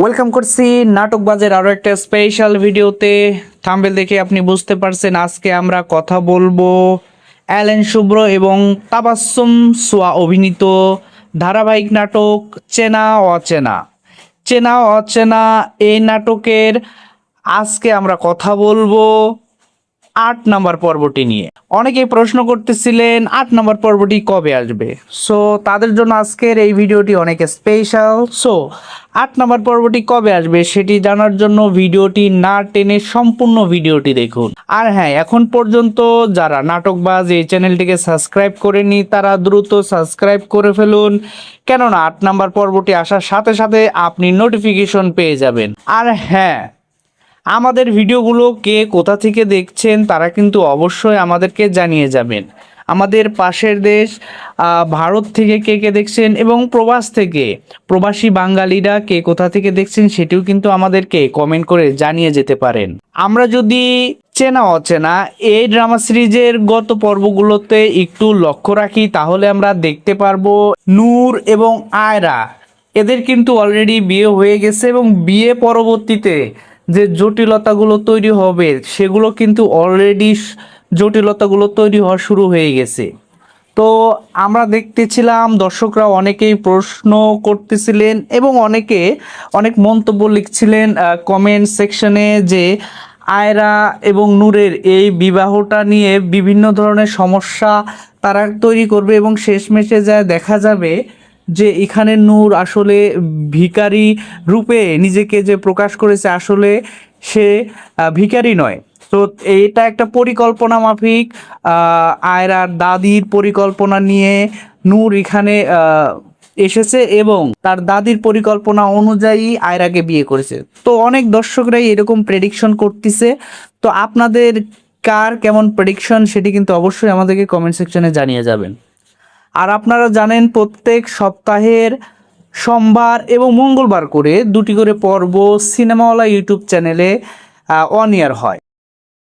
Welcome করছি নাটকবাজের আরো একটা স্পেশাল ভিডিওতে। থাম্বনেল দেখে আপনি বুঝতে পারছেন আজকে আমরা কথা বলবো অ্যালেন শুভ্র এবং তাবাসসুম সোয়া অভিনীত ধারাবাহিক নাটক চেনা অচেনা। চেনা অচেনা এই নাটকের আজকে আমরা কথা বলবো 8 নম্বর পর্বটি নিয়ে। অনেকেই প্রশ্ন করতেছিলেন 8 নম্বর পর্বটি কবে আসবে। সো তাদের জন্য আজকের এই ভিডিওটি অনেক স্পেশাল। সো 8 নম্বর পর্বটি কবে আসবে সেটি জানার জন্য ভিডিওটি না টেনে সম্পূর্ণ ভিডিওটি দেখুন। আর হ্যাঁ, এখন পর্যন্ত যারা নাটকবাজ এই চ্যানেলটিকে সাবস্ক্রাইব করেনি তারা দ্রুত সাবস্ক্রাইব করে ফেলুন, কেননা 8 নম্বর পর্বটি আসার সাথে সাথে আপনি নোটিফিকেশন পেয়ে যাবেন। আর হ্যাঁ, আমাদের ভিডিওগুলো কে কোথা থেকে দেখছেন তারা কিন্তু অবশ্যই আমাদেরকে জানিয়ে যাবেন। আমাদের পাশের দেশ ভারত থেকে কে কে দেখছেন এবং প্রবাস থেকে প্রবাসী বাঙালিরা কে কোথা থেকে দেখছেন সেটিও কিন্তু আমাদেরকে কমেন্ট করে জানিয়ে যেতে পারেন। আমরা যদি চেনা অচেনা এই ড্রামা সিরিজের গত পর্বগুলোতে একটু লক্ষ্য রাখি তাহলে আমরা দেখতে পারবো নূর এবং আয়রা এদের কিন্তু অলরেডি বিয়ে হয়ে গেছে এবং বিয়ে পরবর্তীতে যে জটিলতাগুলো তৈরি হবে সেগুলো কিন্তু অলরেডি জটিলতাগুলো তৈরি হওয়া শুরু হয়ে গেছে। তো আমরা দেখতেছিলাম দর্শকরা অনেকেই প্রশ্ন করতেছিলেন এবং অনেক মন্তব্য লিখছিলেন কমেন্ট সেকশনে যে আয়রা এবং নূরের এই বিবাহটা নিয়ে বিভিন্ন ধরনের সমস্যা তারা তৈরি করবে এবং শেষমেশে যায় দেখা যাবে যে এখানে নূর আসলে ভিখারি রূপে নিজেকে যে প্রকাশ করেছে আসলে সে ভিখারি নয়। তো এটা একটা পরিকল্পনা মাফিক আয়রার দাদির পরিকল্পনা নিয়ে নূর এখানে এসেছে এবং তার দাদির পরিকল্পনা অনুযায়ী আয়রাকে বিয়ে করেছে। তো অনেক দর্শকরাই এরকম প্রেডিকশন করতেছে। তো আপনাদের কার কেমন প্রেডিকশন সেটি কিন্তু অবশ্যই আমাদেরকে কমেন্ট সেকশনে জানিয়ে যাবেন। আর আপনারা জানেন প্রত্যেক সপ্তাহের সোমবার এবং মঙ্গলবার করে 2টি করে পর্ব সিনেমাওয়ালা ইউটিউব চ্যানেলে অন এয়ার হয়।